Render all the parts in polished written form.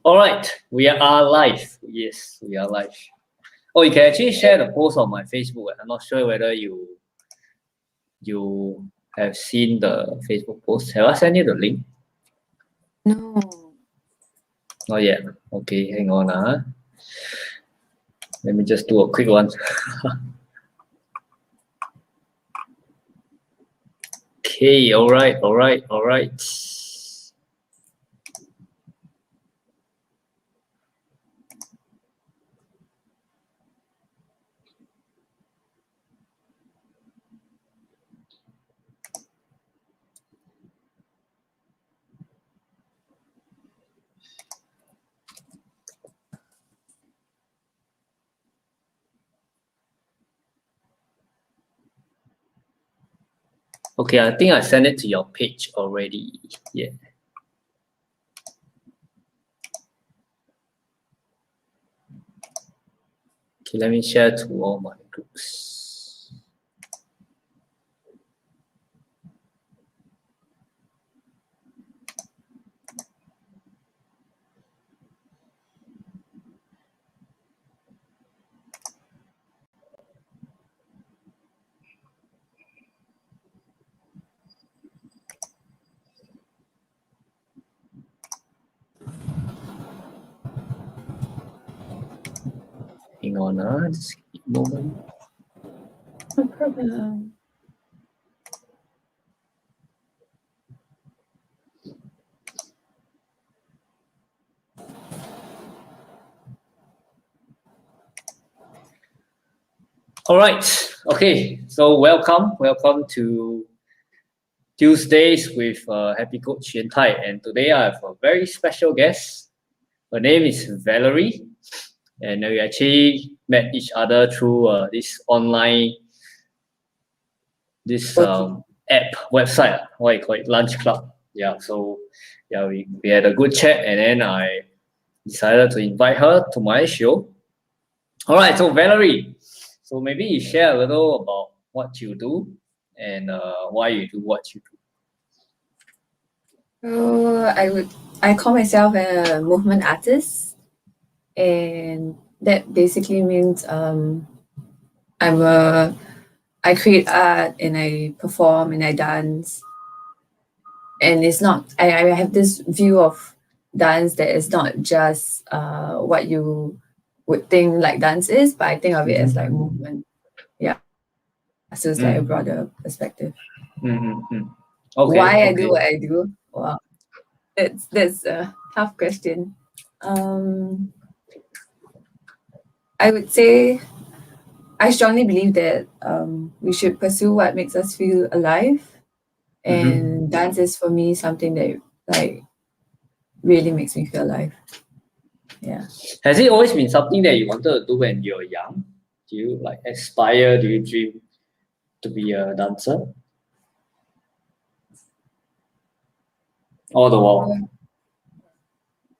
All right, we are live. Yes, we are live. Oh, you can actually share the post on my Facebook. I'm not sure whether you have seen the Facebook post. Have I sent you the link? No. Not yet. Okay, hang on. Let me just do a quick one. Okay, all right. Okay, I think I sent it to your page already. Yeah. Okay, let me share to all my groups. Hang on, just a moment. No problem. All right. Okay. So welcome to Tuesdays with Happy Coach Yen Tai, and today I have a very special guest. Her name is Valerie, and we actually met each other through this online app website. What you call it, Lunch Club. Yeah. So yeah, we had a good chat, and then I decided to invite her to my show. All right. So Valerie, so maybe you share a little about what you do and why you do what you do. So I call myself a movement artist, and that basically means I create art and I perform and I dance. And it's not I have this view of dance that is not just what you would think like dance is, but I think of it as like movement. Yeah. So it's like a broader perspective. Okay, Why I do what I do? Well, that's a tough question. I would say I strongly believe that we should pursue what makes us feel alive, and dance is for me something that like really makes me feel alive. Yeah. Has it always been something that you wanted to do when you were young? Do you like aspire? Do you dream to be a dancer? All the while.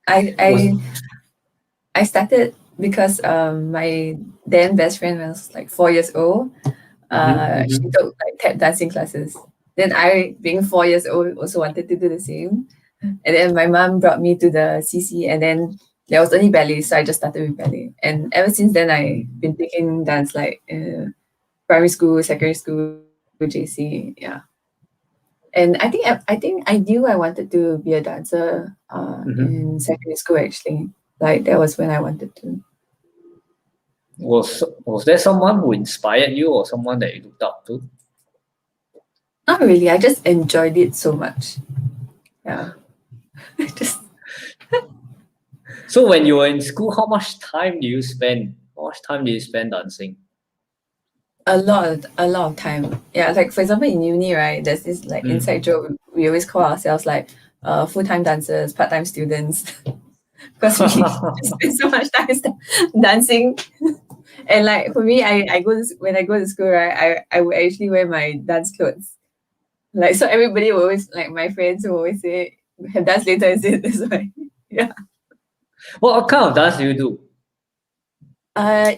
I started because my then best friend was like 4 years old. She took like tap dancing classes. Then I, being 4 years old, also wanted to do the same. And then my mom brought me to the CC, and then there was only ballet, so I just started with ballet. And ever since then, I've been taking dance like primary school, secondary school, JC, yeah. And I think I knew I wanted to be a dancer in secondary school. Actually, like that was when I wanted to. Was there someone who inspired you or someone that you looked up to? Not really. I just enjoyed it so much. Yeah. Just. So when you were in school, how much time do you spend? How much time do you spend dancing? A lot of time. Yeah, like for example in uni, right, there's this like inside joke. We always call ourselves like full-time dancers, part-time students. Because we just spend so much time dancing. And like for me, when I go to school, right, I would actually wear my dance clothes. Like so everybody will always, like my friends will always say, have dance later, is it? That's why. Yeah. What kind of dance do you do?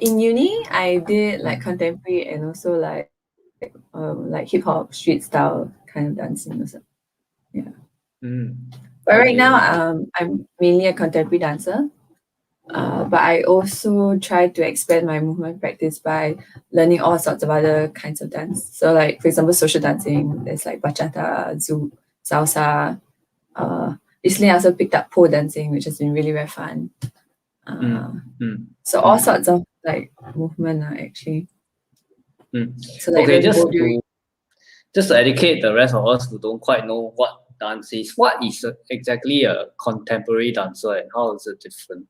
In uni, I did like contemporary and also like hip hop, street style kind of dancing also. Yeah. But right Okay, now, okay. I'm mainly a contemporary dancer. But I also try to expand my movement practice by learning all sorts of other kinds of dance. So, like for example, social dancing. There's like bachata, zouk, salsa. Recently, I also picked up pole dancing, which has been really very fun. Mm, mm, So all sorts of like movement actually. mm. So like Okay, learn bouldering. just to educate the rest of us who don't quite know what dance is, what is exactly a contemporary dancer and how is it different?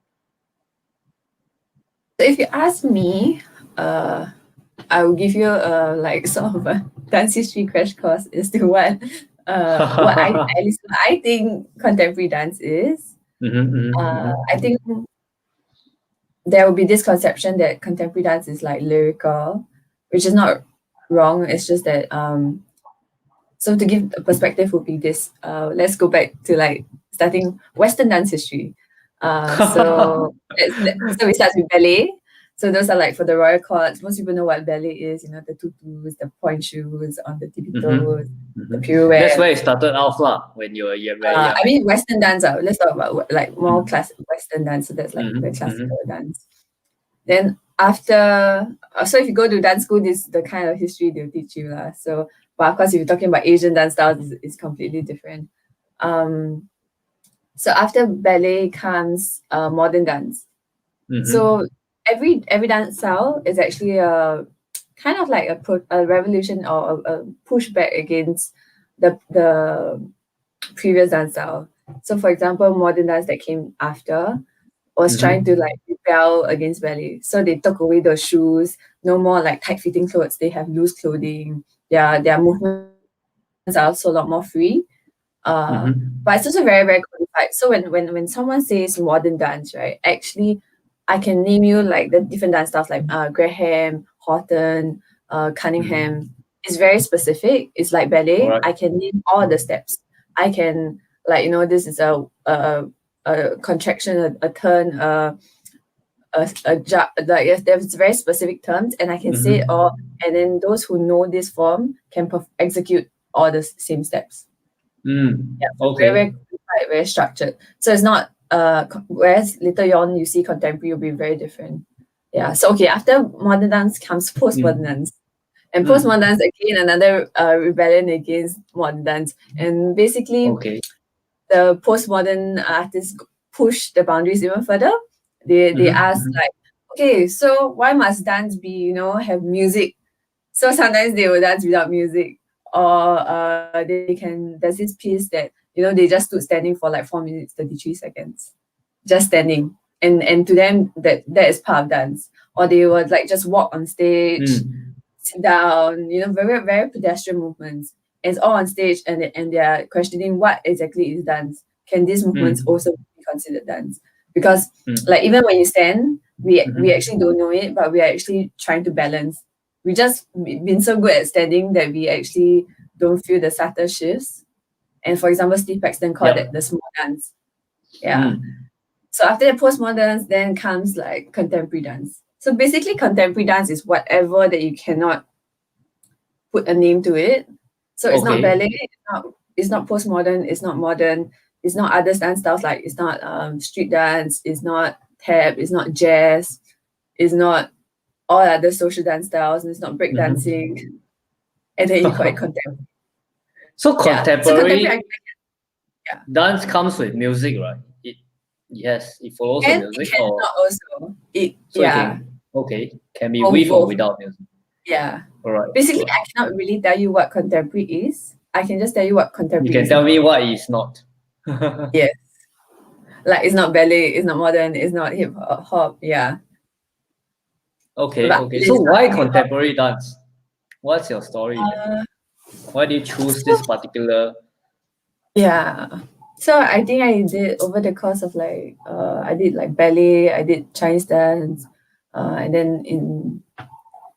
So if you ask me, I will give you like sort of a dance history crash course as to what I at least what I think contemporary dance is. I think there will be this conception that contemporary dance is like lyrical, which is not wrong. It's just that so to give a perspective would be this. Let's go back to like starting Western dance history. So we start with ballet. So those are like for the royal courts. Most people know what ballet is. You know, the tutus, the point shoes on the tippy toes, the That's where it pirouette. started off lah, when you were very young. I mean Western dance. Let's talk about like more Mm, classic Western dance. So that's like the mhm, classical mhm, dance. Then after, so if you go to dance school, this is the kind of history they'll teach you lah. So, but of course, if you're talking about Asian dance styles, it's completely different. Um, so after ballet comes modern dance. So every dance style is actually a kind of like a revolution or a pushback against the previous dance style. So for example, modern dance that came after was trying to like rebel against ballet. So they took away those shoes, no more like tight fitting clothes. They have loose clothing. Their movements are also a lot more free. But it's also very, very codified. So when someone says modern dance, right, actually I can name you like the different dance styles like Graham, Horton, Cunningham. It's very specific. It's like ballet. Alright. I can name all the steps. I can like this is a contraction, a turn, like there's very specific terms, and I can say it all. And then those who know this form can execute all the same steps. Yeah, so very, very Okay. codified, very structured. So it's not whereas later on you see contemporary will be very different. Yeah. So okay, after modern dance comes postmodern dance. And postmodern dance again another rebellion against modern dance. And basically Okay. the postmodern artists push the boundaries even further. They ask like, okay, so why must dance be, have music? So sometimes they will dance without music, or there's this piece that they just stood standing for like 4 minutes 33 seconds, just standing, and to them that is part of dance. Or they would like just walk on stage, sit down, very, very pedestrian movements. And it's all on stage, and they're questioning what exactly is dance. Can these movements also be considered dance? Because like even when you stand, we actually don't know it, but we are actually trying to balance. We just been so good at standing that we actually don't feel the subtle shifts. And for example, Steve Paxton called Yep. it the small dance. Yeah. So after the postmodern, then comes like contemporary dance. So basically, contemporary dance is whatever that you cannot put a name to it. So it's not Okay. ballet, it's not postmodern, it's not modern, it's not other dance styles like it's not street dance, it's not tap, it's not jazz, it's not all other social dance styles, and it's not break dancing. And then you call it contemporary. So Yeah. So contemporary, contemporary dance comes with music, right? It follows the and it music, or cannot also. so it can be with or Both. without music. Yeah. Alright. Basically, I cannot really tell you what contemporary is. I can just tell you what You contemporary can is tell not. me what is not. Yes. Like it's not ballet, it's not modern, it's not hip hop. Yeah. Okay, But okay. So it's not why hip hop. contemporary dance? What's your story there? Why do you choose So this particular? yeah. So I think I did over the course of like I did like ballet, I did Chinese dance, and then in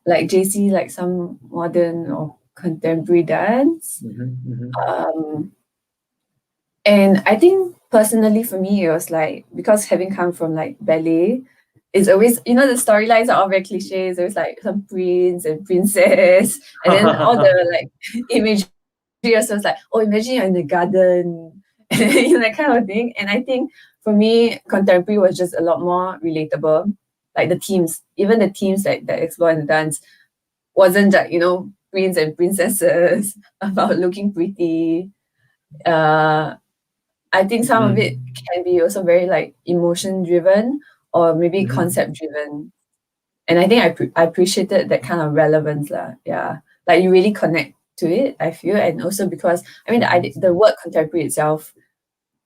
like JC like some modern or contemporary dance. And I think personally for me, it was like because having come from like ballet, it's always the storylines are all very cliches. There's like some prince and princess, and then all the like imagery also is like, oh, imagine you're in the garden that kind of thing. And I think for me, contemporary was just a lot more relatable. Like the themes, even the themes that explore in the dance wasn't just, prince and princesses about looking pretty. I think some of it can be also very like emotion driven or maybe concept driven. And I think I appreciated that kind of relevance lah. Yeah, like you really connect to it, I feel. And also because I mean the word contemporary itself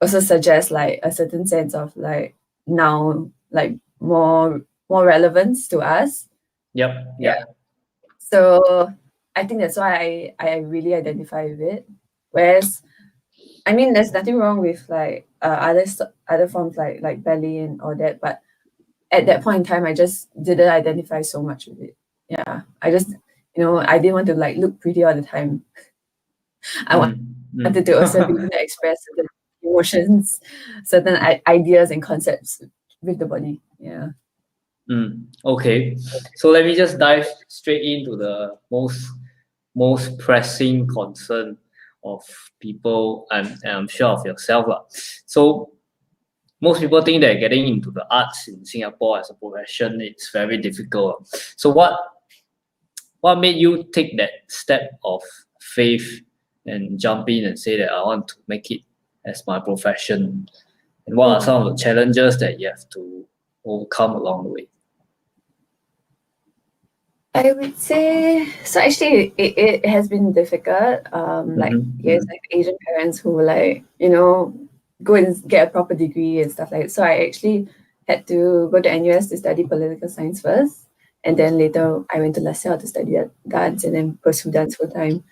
also suggests like a certain sense of like now like more relevance to us. Yep. Yeah. So I think that's why I really identify with it. Whereas I mean there's nothing wrong with like other forms like ballet and all that, but at that point in time I just didn't identify so much with it. Yeah. I just I didn't want to like look pretty all the time. I wanted to also be able to express certain emotions, certain ideas and concepts with the body. Yeah. Okay, so let me just dive straight into the most pressing concern of people, and I'm sure of yourself lah. So most people think that getting into the arts in Singapore as a profession it's very difficult. So what made you take that step of faith and jump in and say that I want to make it as my profession? And what are some of the challenges that you have to overcome along the way? I would say so. Actually, it has been difficult. Like yes, like Asian parents who like go and get a proper degree and stuff like that. So I actually had to go to NUS to study political science first, and then later I went to LaSalle to study dance and then pursue dance full time.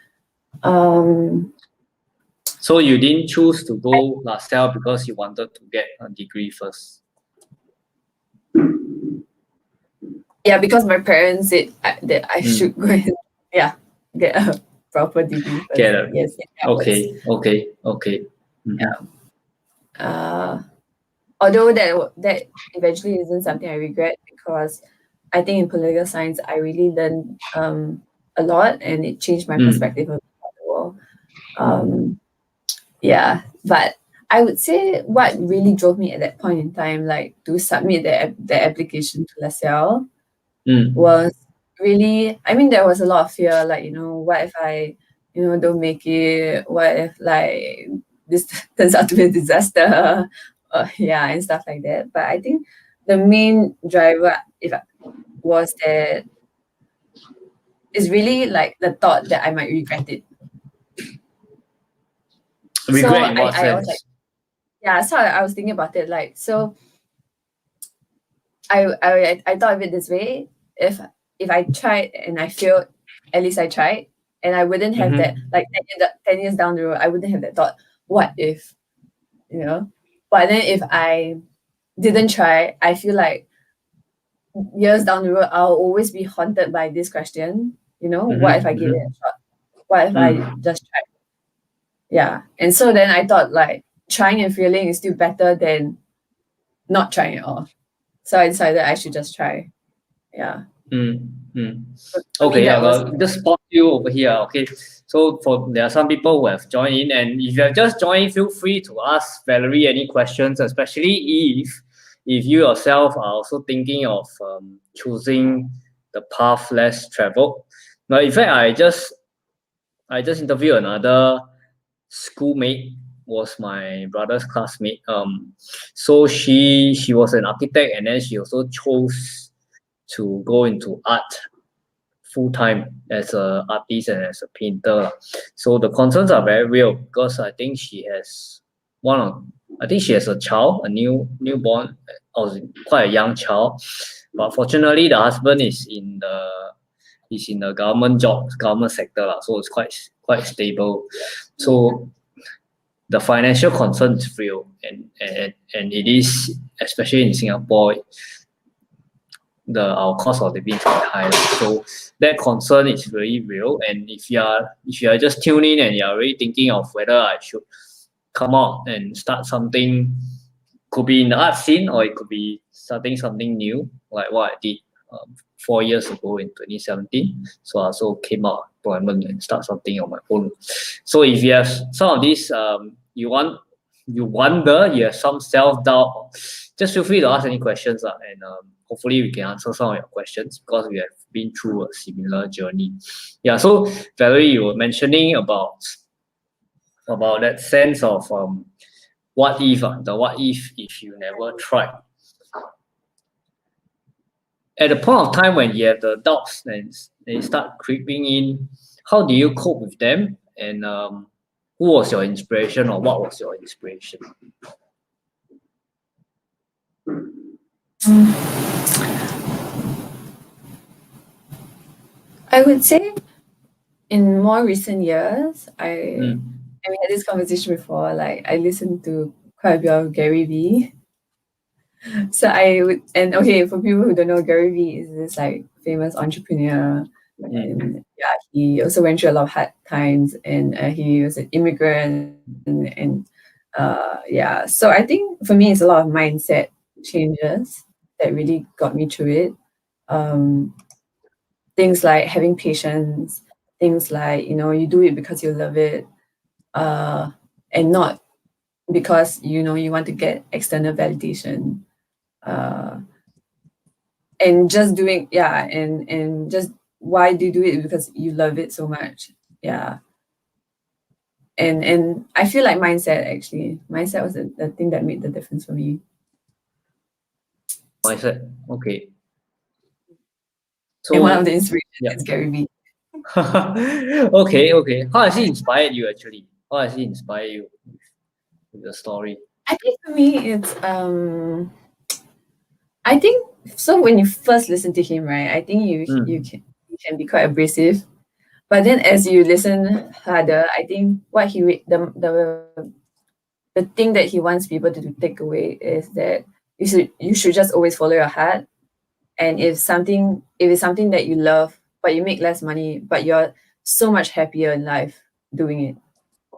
So you didn't choose to go LaSalle because you wanted to get a degree first? Yeah, because my parents said that I should go and get a proper degree first. Yes. Okay. Yeah. Although that eventually isn't something I regret, because I think in political science I really learned a lot, and it changed my perspective about the world. Yeah, but I would say what really drove me at that point in time, like to submit the application to LaSalle, was really, I mean, there was a lot of fear, like, what if I, don't make it? What if like this turns out to be a disaster? And stuff like that. But I think the main driver was that is really like the thought that I might regret it. Regret in what sense? I was like, yeah, so I was thinking about it, like, so I thought of it this way: if I tried and I failed, at least I tried, and I wouldn't have that, like 10 years down the road, I wouldn't have that thought, what if, But then if I didn't try, I feel like years down the road, I'll always be haunted by this question, what if I give it a shot? What if I just try? Yeah. And so then I thought like trying and failing is still better than not trying at all. So I decided I should just try. Yeah. Okay, I'll just spot you over here. Okay, so there are some people who have joined in, and if you have just joined, feel free to ask Valerie any questions, especially if you yourself are also thinking of choosing the path less traveled. Now, in fact, I just interviewed another schoolmate, was my brother's classmate. So she was an architect, and then she also chose to go into art full time as an artist and as a painter. So the concerns are very real, because I think she has a child, a newborn, or quite a young child. But fortunately, the husband is in the government sector, so it's quite stable. So the financial concern is real, and it is, especially in Singapore, our cost of living is quite high. So that concern is really real. And if you are just tuning in and you are really thinking of whether I should come out and start something, could be in the art scene, or it could be starting something new, like what I did 4 years ago in 2017. So I also came out of employment and start something on my own. So if you have some of these, you want you wonder, you have some self-doubt, just feel free to ask any questions, and hopefully we can answer some of your questions because we have been through a similar journey. Yeah, so Valerie, you were mentioning about that sense of what if, the what if you never tried. At the point of time when you have the doubts and they start creeping in, how do you cope with them? And who was your inspiration, or what was your inspiration? I would say in more recent years, we had this conversation before, like I listened to quite a bit of Gary Vee. So I would, and okay, for people who don't know, Gary Vee is this like famous entrepreneur, and yeah, he also went through a lot of hard times, and he was an immigrant, and yeah. So I think for me, it's a lot of mindset changes that really got me through it. Things like having patience, things like, you know, you do it because you love it, and not because, you know, you want to get external validation. And just doing, yeah, and just why do you do it? Because you love it so much. Yeah. And I feel like mindset was the thing that made the difference for me. Mindset, okay. So, and one of the inspirations is Gary Vee. Okay. How has he inspired you actually? How has he inspired you with the story? I think for me, it's I think so. When you first listen to him, right, I think you can be quite abrasive, but then as you listen harder, I think what the thing that he wants people to take away is that you should just always follow your heart, and if it's something that you love, but you make less money, but you're so much happier in life doing it,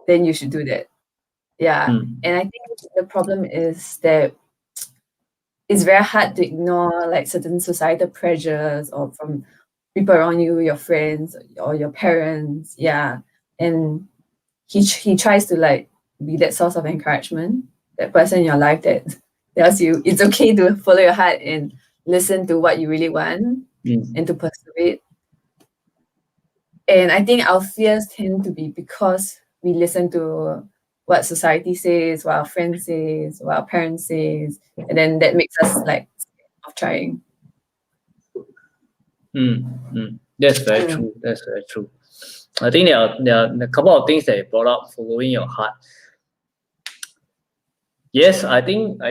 then you should do that. Yeah, and I think the problem is that it's very hard to ignore like certain societal pressures or from people around you, your friends or your parents. Yeah. And he tries to like be that source of encouragement, that person in your life that tells you it's okay to follow your heart and listen to what you really want and to pursue it. And I think our fears tend to be because we listen to what society says, what our friends says, what our parents says, and then that makes us like of trying. That's very true. That's very true. I think there are a couple of things that you brought up, following your heart. Yes, I think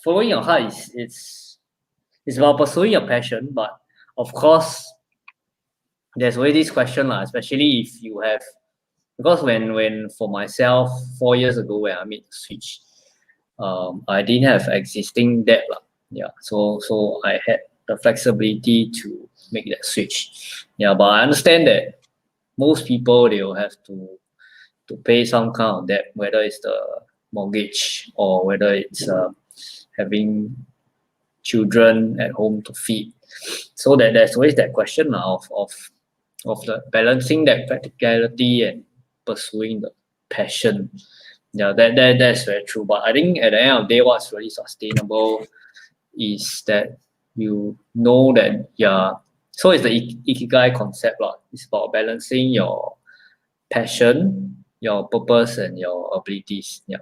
following your heart it's about pursuing your passion, but of course there's always this question, especially if you have, because when for myself 4 years ago when I made the switch, I didn't have existing debt. Yeah. So I had the flexibility to make that switch. Yeah, but I understand that most people, they will have to pay some kind of debt, whether it's the mortgage or whether it's having children at home to feed. So that there's always that question of the balancing that practicality and pursuing the passion. Yeah, that's very true. But I think at the end of the day, what's really sustainable is that you know that, yeah. So it's the ikigai concept, It's about balancing your passion, your purpose, and your abilities. Yeah.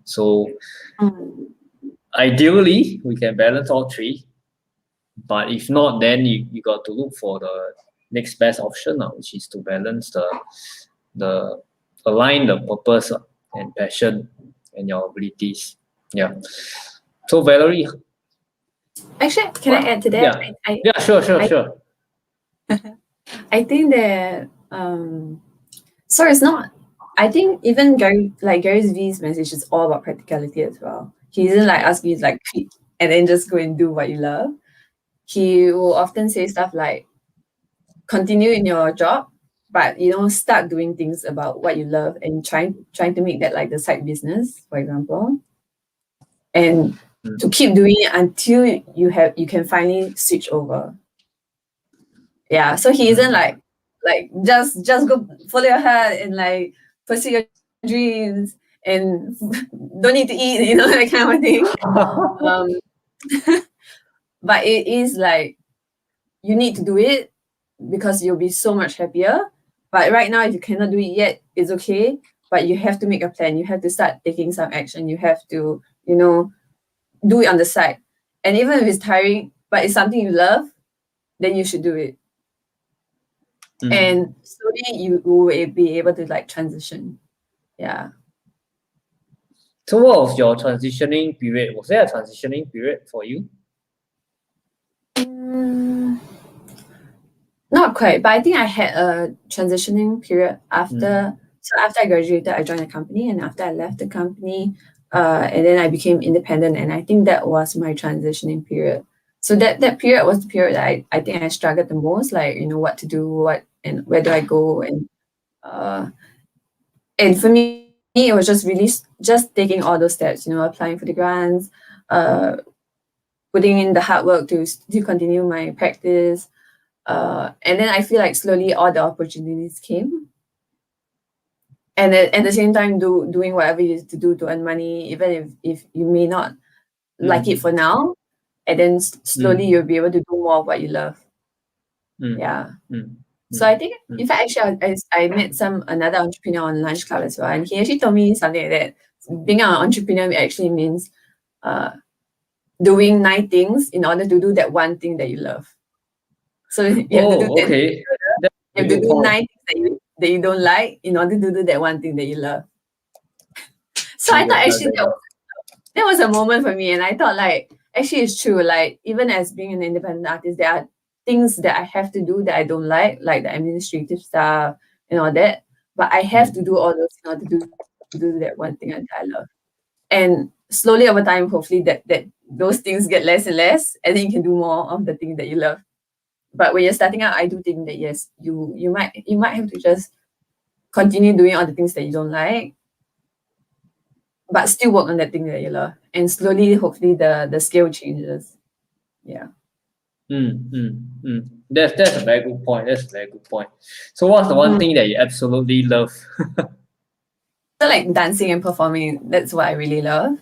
So ideally, we can balance all three. But if not, then you got to look for the next best option, which is to balance the align the purpose and passion and your abilities. Yeah. So Valerie, actually, can I add to that? Yeah. Sure. I think that so it's not. I think even Gary Vee's message is all about practicality as well. He isn't like asking you to like quit and then just go and do what you love. He will often say stuff like, continue in your job, but you know, start doing things about what you love and trying to make that like the side business, for example. And to keep doing it until you can finally switch over. Yeah. So he isn't like just go follow your heart and like pursue your dreams and don't need to eat, you know, that kind of thing. But it is like you need to do it because you'll be so much happier. But right now, if you cannot do it yet, it's okay. But you have to make a plan. You have to start taking some action. You have to, you know, do it on the side. And even if it's tiring, but it's something you love, then you should do it. And slowly you will be able to like transition. Yeah. So what was your transitioning period? Was there a transitioning period for you? Not quite, but I think I had a transitioning period after. So after I graduated, I joined a company, and after I left the company, and then I became independent, and I think that was my transitioning period. So that period was the period that I think I struggled the most, like, you know, what to do, what and where do I go, and for me it was just really just taking all those steps, you know, applying for the grants, putting in the hard work to continue my practice, and then I feel like slowly all the opportunities came, and then at the same time doing whatever you need to do to earn money, even if you may not like it for now, and then slowly you'll be able to do more of what you love. Yeah. So I think, in fact, actually, I met another entrepreneur on Lunch Club as well, and he actually told me something like that. Being an entrepreneur actually means doing 9 things in order to do that one thing that you love. So you have to do 10 things. You have to do 9 things that you don't like in order to do that one thing that you love. So I thought actually that was a moment for me, and I thought like actually it's true. Like even as being an independent artist, there are things that I have to do that I don't like the administrative stuff and all that. But I have to do all those in order to do that one thing that I love. And slowly over time, hopefully that those things get less and less, and then you can do more of the thing that you love. But when you're starting out, I do think that yes, you might have to just continue doing all the things that you don't like, but still work on that thing that you love. And slowly, hopefully the scale changes. Yeah. That's a very good point. That's a very good point. So what's the one thing that you absolutely love? So like dancing and performing, that's what I really love.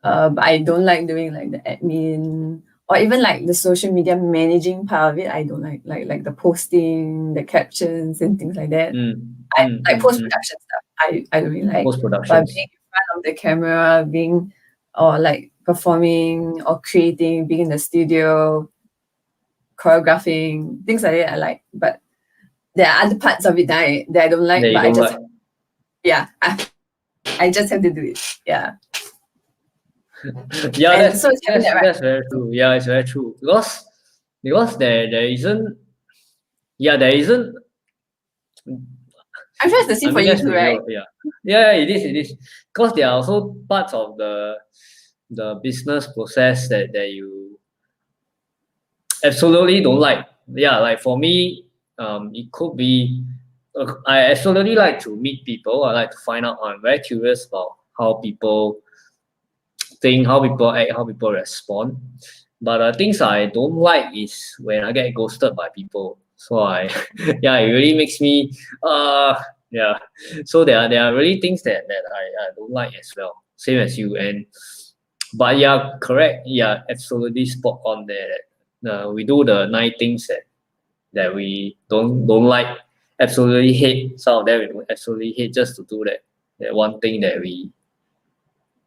But I don't like doing like the admin or even like the social media managing part of it. I don't like the posting, the captions and things like that. I like post-production stuff. I don't really like. Post-production. But being in front of the camera, or like performing or creating, being in the studio, choreographing, things like that I like. But there are other parts of it that I don't like. But I just I just have to do it. Yeah. Yeah, that's very true. Yeah, it's very true. Because there isn't. I'm sure it's the same for you too, right? Yeah, it is. Because there are also parts of the business process that you absolutely don't like. Yeah, like for me, it could be. I absolutely like to meet people. I like to find out. I'm very curious about how people think, how people act, how people respond. But things I don't like is when I get ghosted by people. So it really makes me yeah. So there are really things that I don't like as well. Same as you. But yeah, correct. Yeah, absolutely spot on there. We do the 9 things that we don't like. Absolutely hate. Some of them we absolutely hate just to do that one thing that we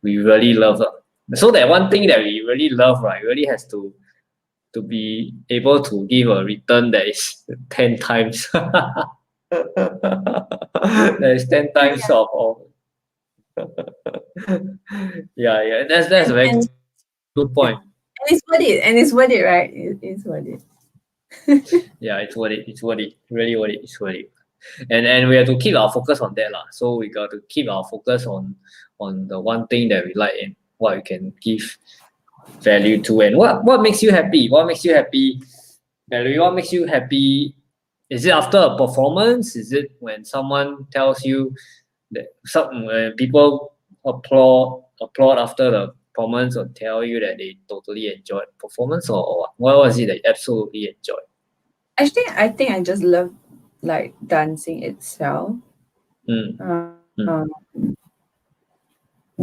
really love. So that one thing that we really love, right, really has to be able to give a return that is 10 times. That is 10 times of yeah. That's a very good point. And it's worth it, right? It's worth it. Yeah, it's worth it. Really worth it. It's worth it. And we have to keep our focus on that lah. So we got to keep our focus on the one thing that we like and what we can give value to. And what makes you happy? What makes you happy, Valerie? What makes you happy? Is it after a performance? Is it when someone tells you that when people applaud after the performance or tell you that they totally enjoyed the performance, or what was it that you absolutely enjoyed? Actually, I think I just love like dancing itself.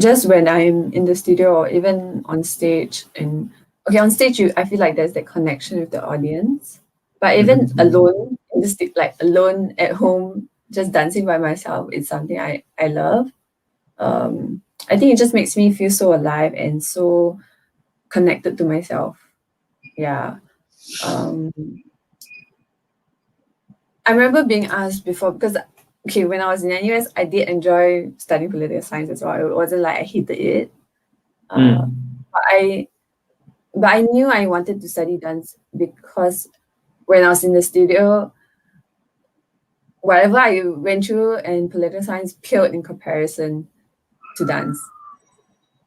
just when I'm in the studio or even on stage, and okay, on stage I feel like there's that connection with the audience. But even alone in the like alone at home, just dancing by myself, it's something I love. I think it just makes me feel so alive and so connected to myself. Yeah. I remember being asked before because okay, when I was in NUS, I did enjoy studying political science as well. It wasn't like I hated it. But I knew I wanted to study dance because when I was in the studio, whatever I went through in political science paled in comparison to dance.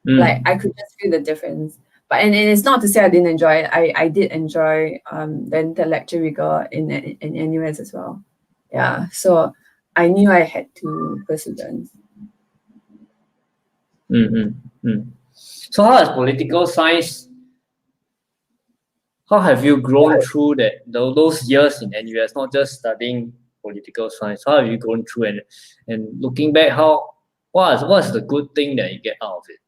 Like I could just feel the difference. But and it's not to say I didn't enjoy it. I did enjoy then the lecture we got in NUS as well. Yeah. So I knew I had to pursue dance. So how has political science, how have you grown through those years in NUS, not just studying political science? How have you grown through and looking back, what's the good thing that you get out of it?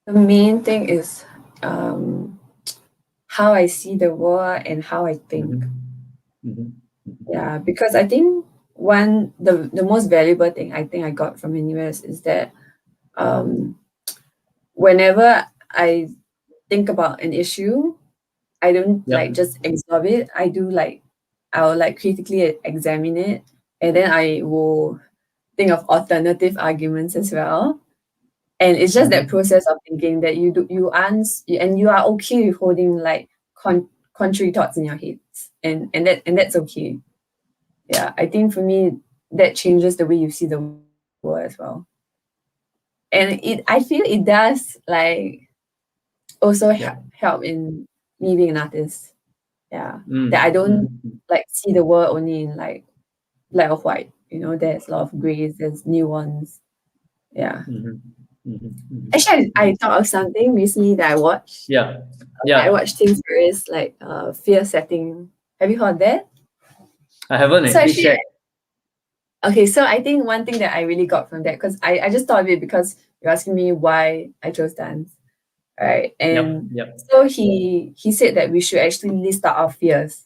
The main thing is how I see the world and how I think. Yeah, because I think the most valuable thing I think I got from NUS is that whenever I think about an issue, I don't like just absorb it. I'll like critically examine it, and then I will think of alternative arguments as well. And it's just that process of thinking that you are okay with holding like contrary thoughts in your head, and that's okay. Yeah, I think for me that changes the way you see the world as well. And I feel it does like also help in me being an artist. Yeah, that I don't like see the world only in like black or white. You know, there's a lot of grays, there's nuance. Yeah. Actually, I thought of something recently that I watched. Yeah. I watched Tim Ferriss like Fear Setting. Have you heard that? I haven't. So actually, okay, so I think one thing that I really got from that, because I just thought of it because you're asking me why I chose dance, right? And so he said that we should actually list out our fears.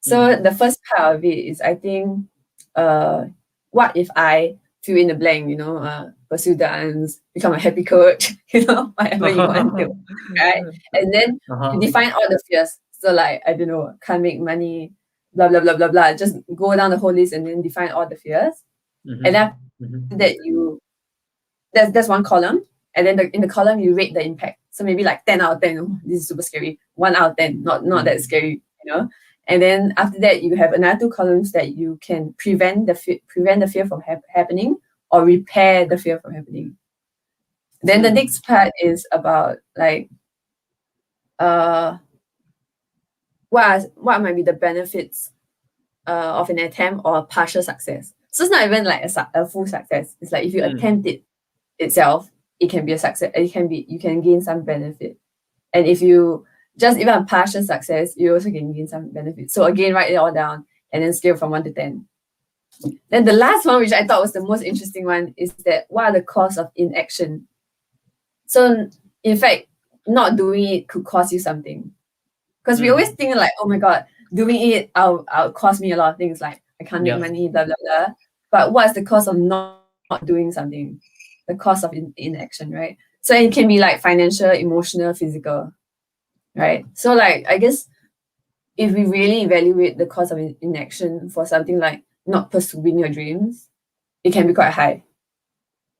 So the first part of it is, I think, what if I fill in the blank, you know, pursue dance, become a happy coach, you know, whatever you want to, right? And then you define all the fears. So like, I don't know, can't make money, blah, blah, blah, blah, blah. Just go down the whole list and then define all the fears. And after that, that's one column. And then in the column, you rate the impact. So maybe like 10 out of 10, oh, this is super scary. 1 out of 10, not that scary, you know? And then after that, you have another 2 columns that you can prevent the fear from happening or repair the fear from happening. Then the next part is about like what might be the benefits of an attempt or a partial success. So it's not even like a full success. It's like if you attempt it itself, it can be a success. You can gain some benefit. And if you just even a partial success, you also can gain some benefit. So again, write it all down and then scale from 1 to 10. Then the last one, which I thought was the most interesting one, is that what are the costs of inaction? So in fact, not doing it could cost you something. Because we always think like, oh my God, doing it will cost me a lot of things, like I can't make money, blah, blah, blah. But what's the cost of not doing something? The cost of inaction, right? So it can be like financial, emotional, physical, right? So like, I guess if we really evaluate the cost of inaction for something like not pursuing your dreams, it can be quite high,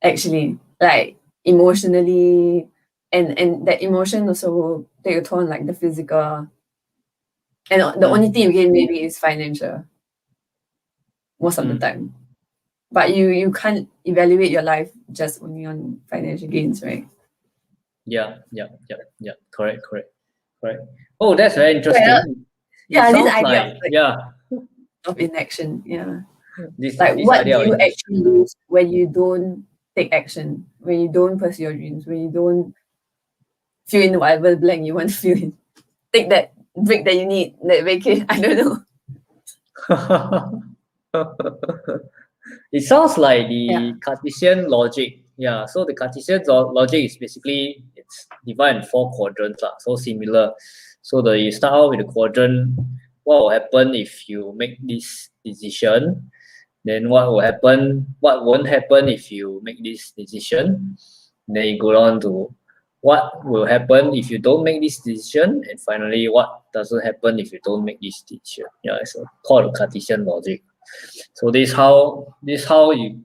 actually, like emotionally, and that emotion also will take a toll on like the physical. And the only thing you gain maybe is financial most of the time. But you can't evaluate your life just only on financial gains, right? Yeah. Correct. Oh, that's very interesting. Well, yeah, this idea of of inaction. Yeah. This What do you actually lose when you don't take action, when you don't pursue your dreams, when you don't fill in whatever blank you want to fill in? Take that break that you need, that vacation. I don't know. It sounds like Yeah. the Cartesian logic. Yeah, so the Cartesian logic is basically it's divided in 4 quadrants, so similar. So you start out with the quadrant, what will happen if you make this decision? Then what will happen? What won't happen if you make this decision? Then you go on to what will happen if you don't make this decision, and finally what doesn't happen if you don't make this decision. Yeah, it's called Cartesian logic. So this how you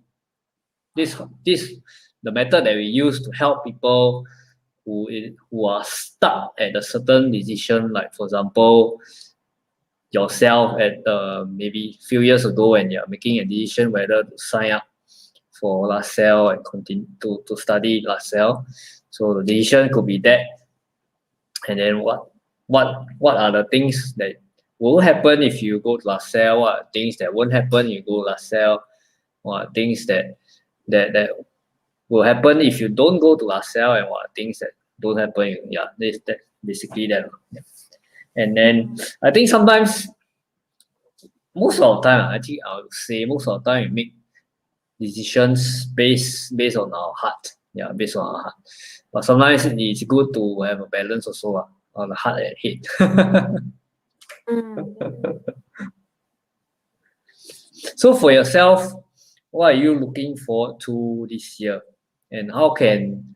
this the method that we use to help people who are stuck at a certain decision, like for example yourself at maybe few years ago when you're making a decision whether to sign up for LaSalle and continue to study LaSalle. So the decision could be that, and then what are the things that will happen if you go to LaSalle? What are things that won't happen if you go to LaSalle? What are things that will happen if you don't go to LaSalle, and what are things that don't happen? Yeah, that basically that. Yeah. And then I think sometimes most of the time, I think I would say most of the time we make decisions based on our heart. Yeah, based on our heart. But sometimes it's good to have a balance also on the heart and head. So for yourself, what are you looking forward to this year, and how can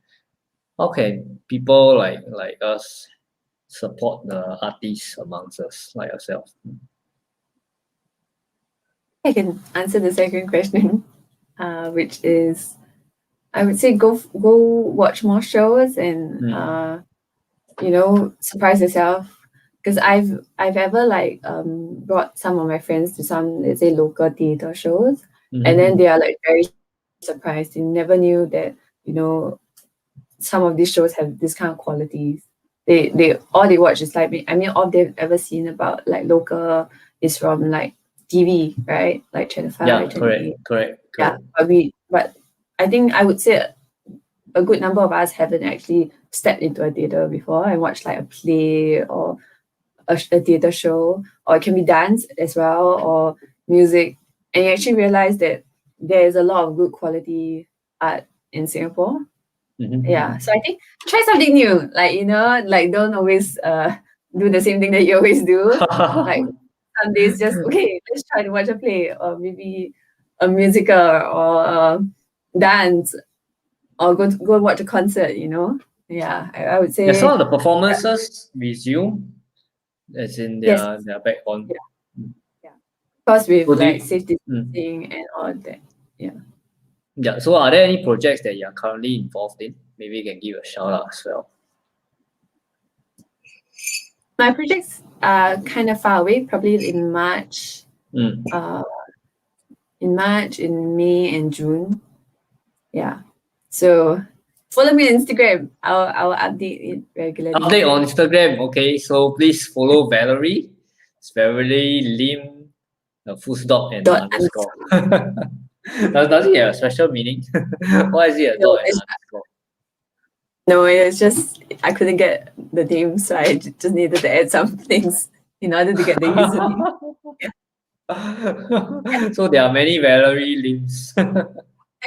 people like us support the artists amongst us like yourself? I can answer the second question, which is I would say go watch more shows and surprise yourself. Because I've ever brought some of my friends to some, let's say, local theater shows, and then they are like very surprised. They never knew that some of these shows have this kind of qualities. They all they watch is all they've ever seen about like local is from like TV, right? Like Channel 5, Yeah, Channel 8. correct. Yeah, but I think I would say a good number of us haven't actually stepped into a theater before and watched like a play or a theater show, or it can be dance as well, or music, and you actually realize that there is a lot of good quality art in Singapore. Yeah, so I think try something new, like don't always do the same thing that you always do. Like some days just okay, let's try to watch a play, or maybe a musical, or dance, or go watch a concert. Yeah, I would say Some of the performances resume, as in yes. they're back on. Yeah. Because with So like safe distancing and all that. Yeah. Yeah. So are there any projects that you are currently involved in? Maybe you can give a shout out as well. My projects are kind of far away, probably in March. In May and June. Yeah. So follow me on Instagram. I'll update it regularly. Update on Instagram. Okay. So please follow Valerie. It's Valerie Lim, full stop and underscore. Does it have a special meaning? Why is it a dot and underscore? No, it's just I couldn't get the name, so I just needed to add some things in order to get the username. Yeah. So there are many Valerie Lims.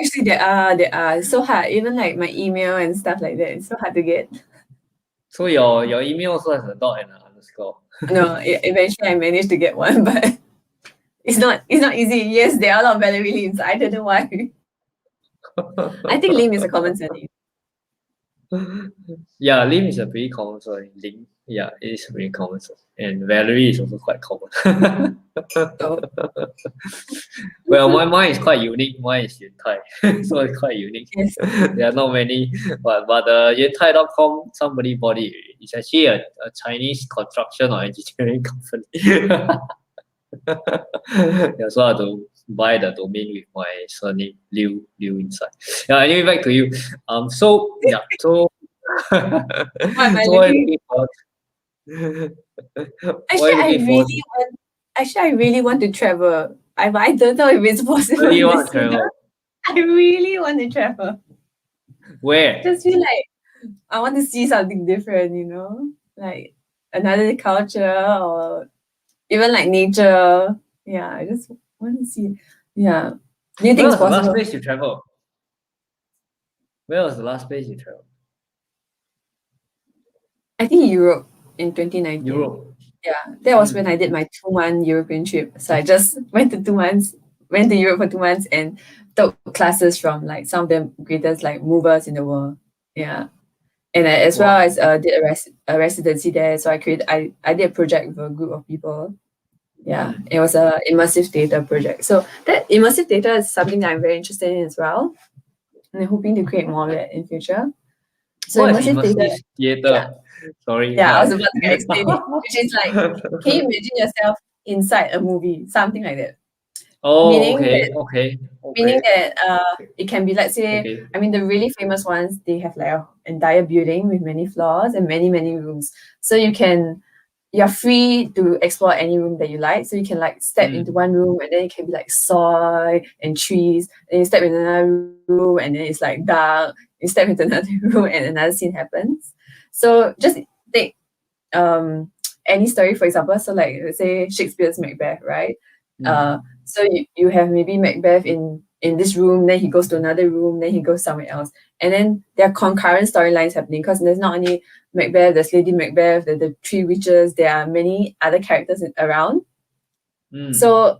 Actually, there are. It's so hard. Even like my email and stuff like that, it's so hard to get. So your email also has a dot and an underscore. No, eventually I managed to get one, but it's not easy. Yes, there are a lot of Valerie Lims. I don't know why. I think Lim is a common surname. Yeah, Lim is a pretty common surname. Lim, yeah, it is pretty common surname. And Valerie is also quite common. Well, mine is quite unique. Mine is Yun Tai, so it's quite unique. Yes. There are not many, but yuntai.com, somebody bought it. It's actually a Chinese construction or engineering company. Yeah, so I have to buy the domain with my surname Liu inside. Yeah, anyway, back to you. So yeah, so What am I so what are you looking? looking for? Actually, I really want to travel. I don't know if it's possible. Where do you want to travel? I really want to travel. Where? Just feel like I want to see something different, like another culture or even like nature. Yeah, I just want to see. Yeah, Do you think Where it's was the last possible? place you traveled? Where was the last place you traveled? I think Europe in 2019. Europe. Yeah, that was when I did my 2-month European trip. So I just went to Europe for 2 months and took classes from like some of the greatest like movers in the world. Yeah. And as well Wow. as did a residency there. So I did a project with a group of people. Yeah, it was a immersive theater project. So that immersive theater is something that I'm very interested in as well. And I'm hoping to create more of it in future. So What is immersive theater, immersive theater? Sorry. yeah, I was about to explain it, which is like, can you imagine yourself inside a movie, something like that? Oh, Meaning okay, that okay, meaning okay, that it can be, let's say, okay. I mean, the really famous ones, they have like an entire building with many floors and many rooms. So you're free to explore any room that you like. So you can like step into one room and then it can be like soil and trees. And you step into another room and then it's like dark. You step into another room and another scene happens. So just take any story, for example. So like, let's say Shakespeare's Macbeth, right? So you have maybe Macbeth in this room, then he goes to another room, then he goes somewhere else. And then there are concurrent storylines happening because there's not only Macbeth, there's Lady Macbeth, the three witches, there are many other characters around. So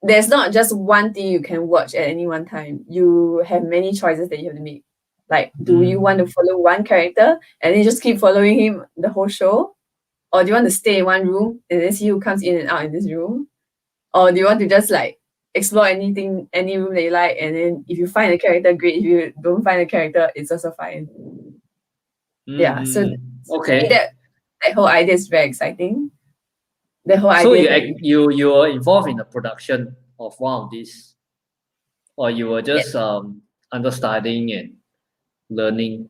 there's not just one thing you can watch at any one time. You have many choices that you have to make. Like, do you want to follow one character and then just keep following him the whole show? Or do you want to stay in one room and then see who comes in and out in this room? Or do you want to just like explore any room that you like, and then if you find a character, great. If you don't find a character, it's also fine. Yeah. So to me, Okay. that whole idea is very exciting. The whole So idea that you were involved in the production of one of these, or you were just understudying and learning?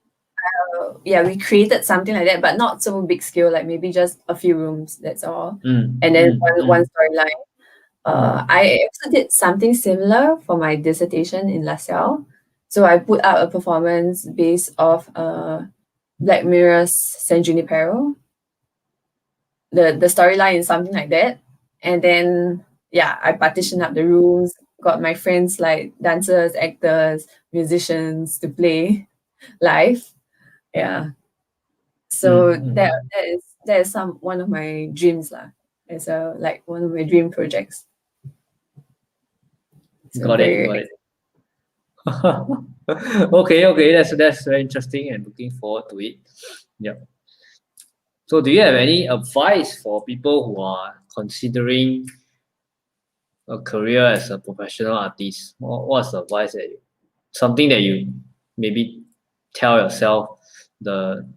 we created something like that, but not so big scale, like maybe just a few rooms, that's all. And then one storyline. I also did something similar for my dissertation in LaSalle. So I put out a performance based off Black Mirror's San Junipero. The storyline is something like that. And then I partitioned up the rooms, got my friends like dancers, actors, musicians to play live. Yeah. So that is one of my dreams lah. It's like one of my dream projects. So Got it. Okay. That's very interesting and looking forward to it. Yeah. So do you have any advice for people who are considering a career as a professional artist? What's the advice something that you maybe tell yourself 10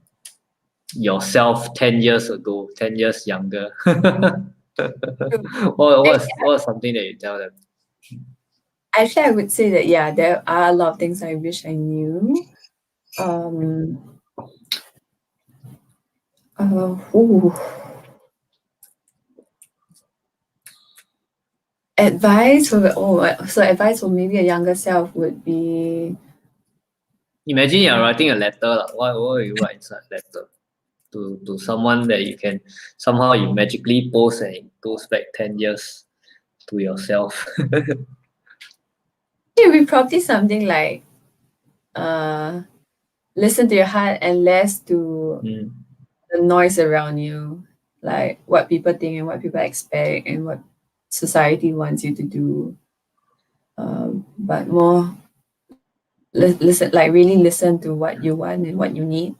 years ago, 10 years younger? What's something that you tell them? Actually, I would say that there are a lot of things I wish I knew. Advice for maybe a younger self would be, Imagine you're writing a letter. What will you write inside a letter to someone that you can somehow you magically post and it goes back 10 years to yourself? it would be probably something like listen to your heart and less to the noise around you, like what people think and what people expect and what society wants you to do. But more listen, like really listen to what you want and what you need.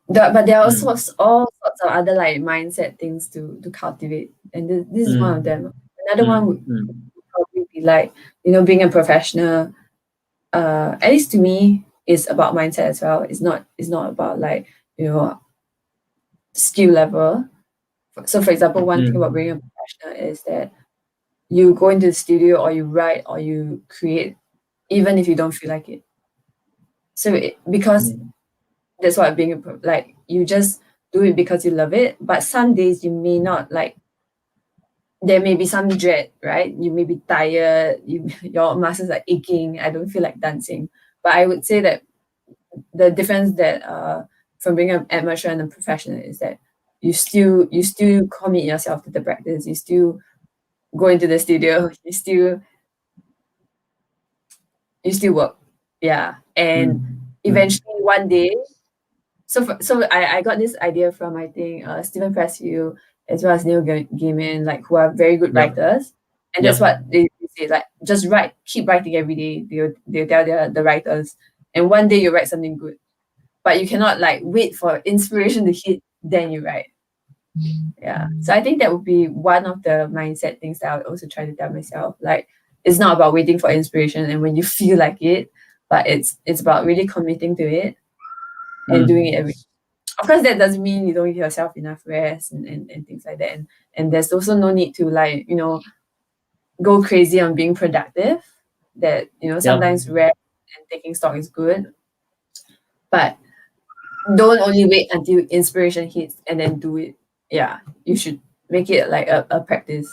But there are also all sorts of other like mindset things to cultivate, and this is one of them. Another one would probably be like, being a professional. At least to me, is about mindset as well. It's not about like skill level. So for example, one thing about being a professional is that you go into the studio or you write or you create even if you don't feel like it. So because that's what being like, you just do it because you love it, but some days you may not like, there may be some dread, right? You may be tired, your muscles are aching, I don't feel like dancing. But I would say that the difference that from being an amateur and a professional is that you still commit yourself to the practice. You still go into the studio, you still work. Yeah. And eventually one day, so I got this idea from, I think, Stephen Pressfield as well as Neil Gaiman, like, who are very good Yep. writers. And that's what they say, like, just write, keep writing every day. They'll tell the writers. And one day you write something good. But you cannot like wait for inspiration to hit, then you write. Yeah. So I think that would be one of the mindset things that I would also try to tell myself. Like, it's not about waiting for inspiration and when you feel like it, but it's about really committing to it and doing it every. Of course, that doesn't mean you don't give yourself enough rest and things like that. And there's also no need to, like, go crazy on being productive. That, sometimes rest and taking stock is good, but don't only wait until inspiration hits and then do it. Yeah, you should make it like a practice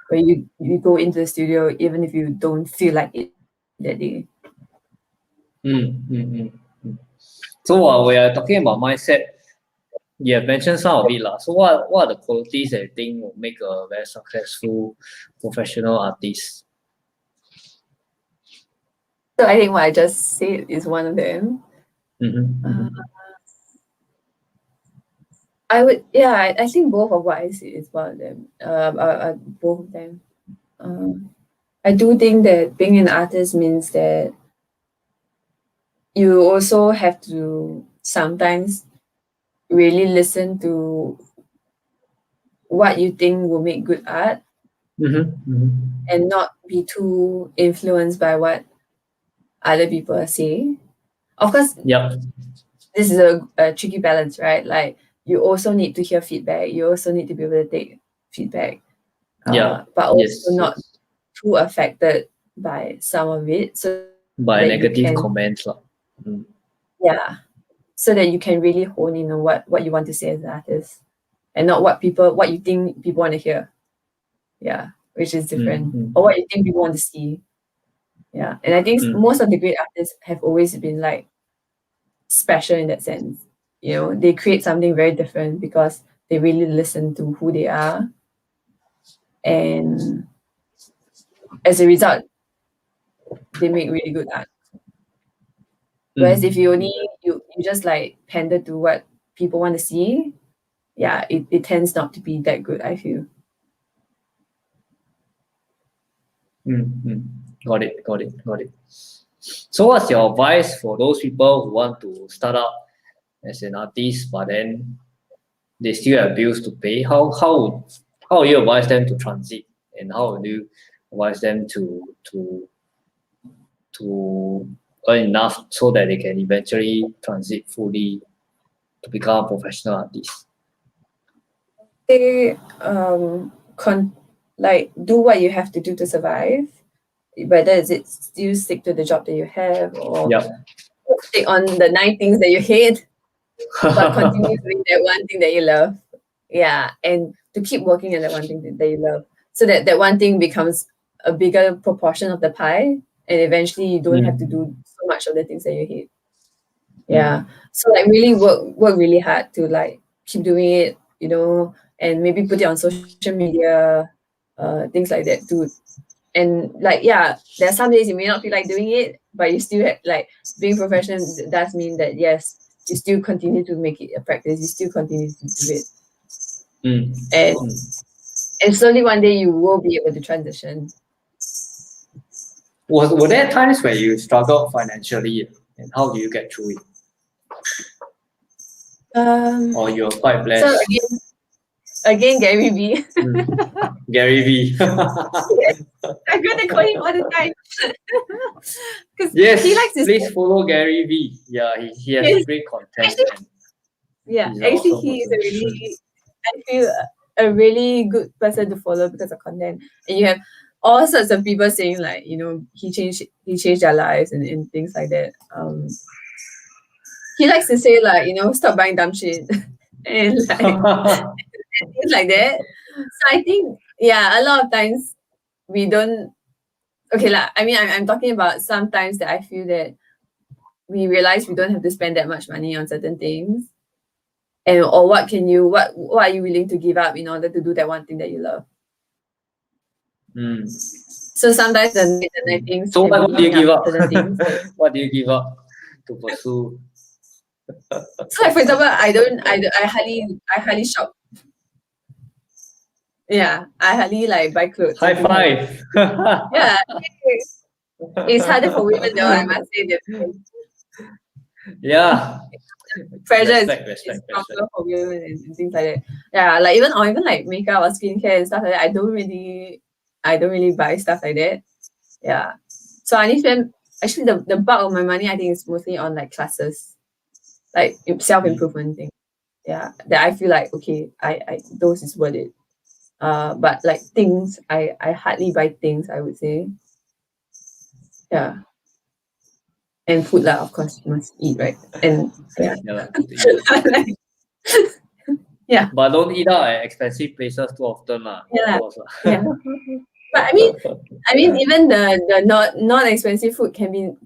where you go into the studio even if you don't feel like it that day. So while we are talking about mindset, you have mentioned some of it. So what are the qualities that you think will make a very successful professional artist? So I think what I just said is one of them. I think both of what I said is one of them. Both of them. I do think that being an artist means that you also have to sometimes really listen to what you think will make good art and not be too influenced by what other people are saying. Of course, this is a tricky balance, right? Like, you also need to hear feedback. You also need to be able to take feedback. But also not too affected by some of it. So by that negative comments. Yeah. So that you can really hone in on what you want to say as an artist and not what you think people want to hear. Yeah. Which is different. Or what you think people want to see. Yeah. And I think most of the great artists have always been like special in that sense. They create something very different because they really listen to who they are. And as a result, they make really good art. Whereas if you only you just like pander to what people want to see, yeah, it tends not to be that good, I feel. Got it. So what's your advice for those people who want to start out as an artist, but then they still have bills to pay? How would you advise them to transit, and how would you advise them to earn enough so that they can eventually transit fully to become a professional artist? They do what you have to do to survive. Whether is it still stick to the job that you have or stick on the 9 things that you hate, but continue doing that one thing that you love. Yeah, and to keep working on that one thing that you love, so that that one thing becomes a bigger proportion of the pie, and eventually you don't have to do so much of the things that you hate. Yeah, so like really work really hard to like keep doing it, and maybe put it on social media, things like that too. And like, yeah, there are some days you may not feel like doing it, but you still have, like, being professional does mean that yes, you still continue to make it a practice. You still continue to do it, and slowly one day you will be able to transition. Were there times where you struggled financially, and how do you get through it? Or you're quite blessed? So again, Gary V. Gary V. I'm gonna call him all the time. Yes, he likes please follow Gary V. Yeah, he has great content. Actually, he is I feel a really good person to follow because of content. And you have all sorts of people saying like, he changed their lives and things like that. He likes to say like, stop buying dumb shit and like things like that. So I think, yeah, a lot of times we don't. Okay, like, I mean, I'm talking about sometimes that I feel that we realize we don't have to spend that much money on certain things, or what are you willing to give up in order to do that one thing that you love? So sometimes the night things. So what do you give up? Certain things. What do you give up to pursue? So like for example, I hardly shop. Yeah, I hardly like buy clothes. High five. Yeah, it's harder for women though. I must say that Yeah. pressure Respect. is stronger for women and things like that. Yeah, like even like makeup or skincare and stuff like that. I don't really buy stuff like that. Yeah, so I need to spend actually the bulk of my money. I think is mostly on like classes, like self-improvement thing. Yeah, that I feel like okay, I those is worth it. But like things, I hardly buy things, I would say. Yeah. And food lah, of course, you must eat, right? And yeah. Yeah. But don't eat out at expensive places too often lah. Yeah. Of course, lah. Yeah. But I mean even the not expensive food can be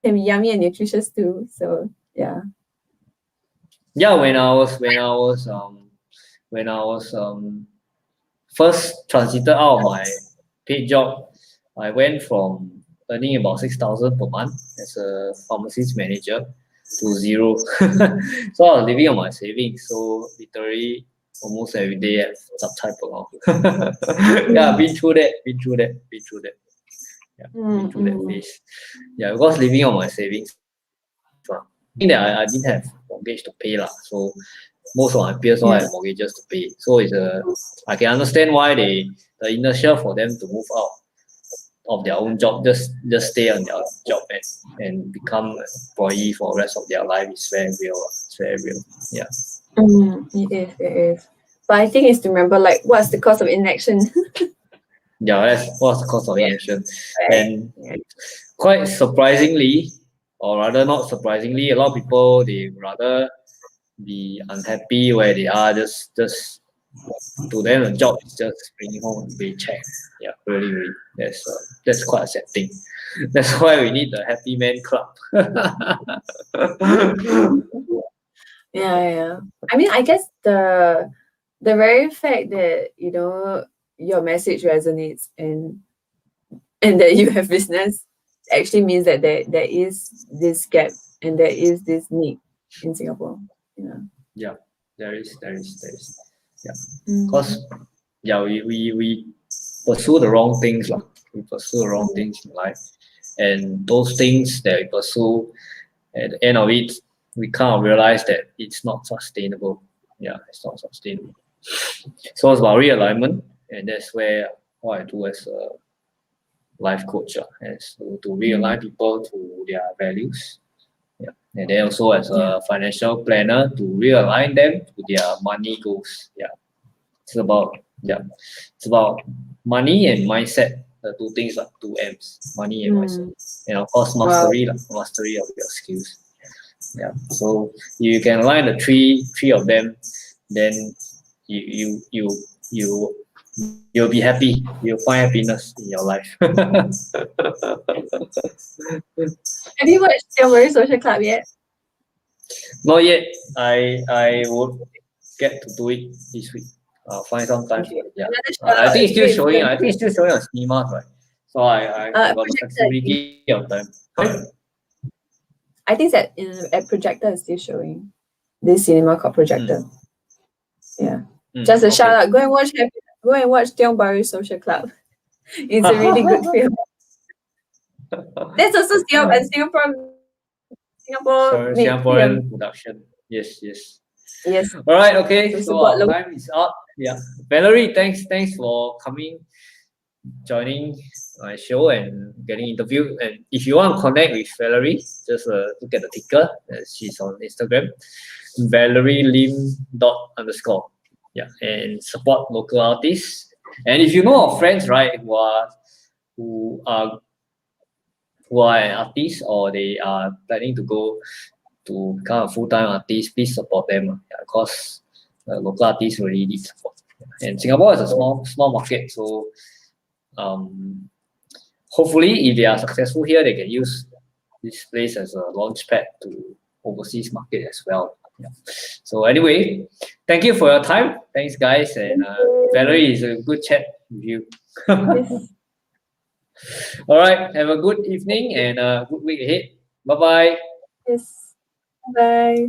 yummy and nutritious too. So yeah. Yeah, when I was first transited out of my paid job, I went from earning about 6,000 per month as a pharmacist manager to zero. So I was living on my savings. So literally almost every day at subtype along. Yeah, been through that. Yeah, been through that phase. Yeah, because living on my savings. I think that I didn't have mortgage to pay lah. So most of my peers all had mortgages to pay. So I can understand why the inertia for them to move out of their own job, just stay on their job and become an employee for the rest of their life is very real. It's very real. Yeah. It is. But I think it's to remember like what's the cost of inaction. Yeah, that's what's the cost of inaction. And quite surprisingly, or rather not surprisingly, a lot of people they rather be unhappy where they are, just to them the job is just bringing home a paycheck. Yeah, really, that's quite a sad thing. That's why we need the happy man club. Yeah. I mean, I guess the very fact that your message resonates and that you have business actually means that there is this gap and there is this need in Singapore. Yeah, there is. Yeah, because we pursue the wrong things lah. We pursue the wrong things in life, and those things that we pursue, at the end of it, we kind of realize that it's not sustainable. Yeah, it's not sustainable. So it's about realignment, and that's where what I do as a life coach is to realign people to their values. Yeah, and then also as a financial planner to realign them to their money goals. Yeah, it's about money and mindset. The two things are two M's: money and mindset, and of course mastery of your skills. Yeah, so you can align the three of them, then you'll be happy. You'll find happiness in your life. Have you watched Valerie Social Club yet? Not yet. I would get to do it this week. I'll find some time. Okay. Yeah. I think it's still showing. I think it's still showing on cinemas, right? So I got the flexibility of time. I think that at Projector is still showing. This cinema called Projector. Yeah. Just a shout out. Go and watch Tiong Bahru Social Club. It's a really good film. There's also Singaporean production. Yes. All right. Okay. So our time is up. Yeah. Valerie, thanks for coming, joining my show and getting interviewed. And if you want to connect with Valerie, just look at the ticker. She's on Instagram, ValerieLim_. Yeah, and support local artists. And if you know of friends, right, who are artists or they are planning to go to become a full-time artist, please support them. Because local artists really need support. And Singapore is a small market, so hopefully if they are successful here, they can use this place as a launch pad to overseas market as well. Yeah. So anyway, thank you for your time. Thanks guys, and Valerie is a good chat. with you. Yes. All right. Have a good evening and a good week ahead. Bye bye. Yes. Bye.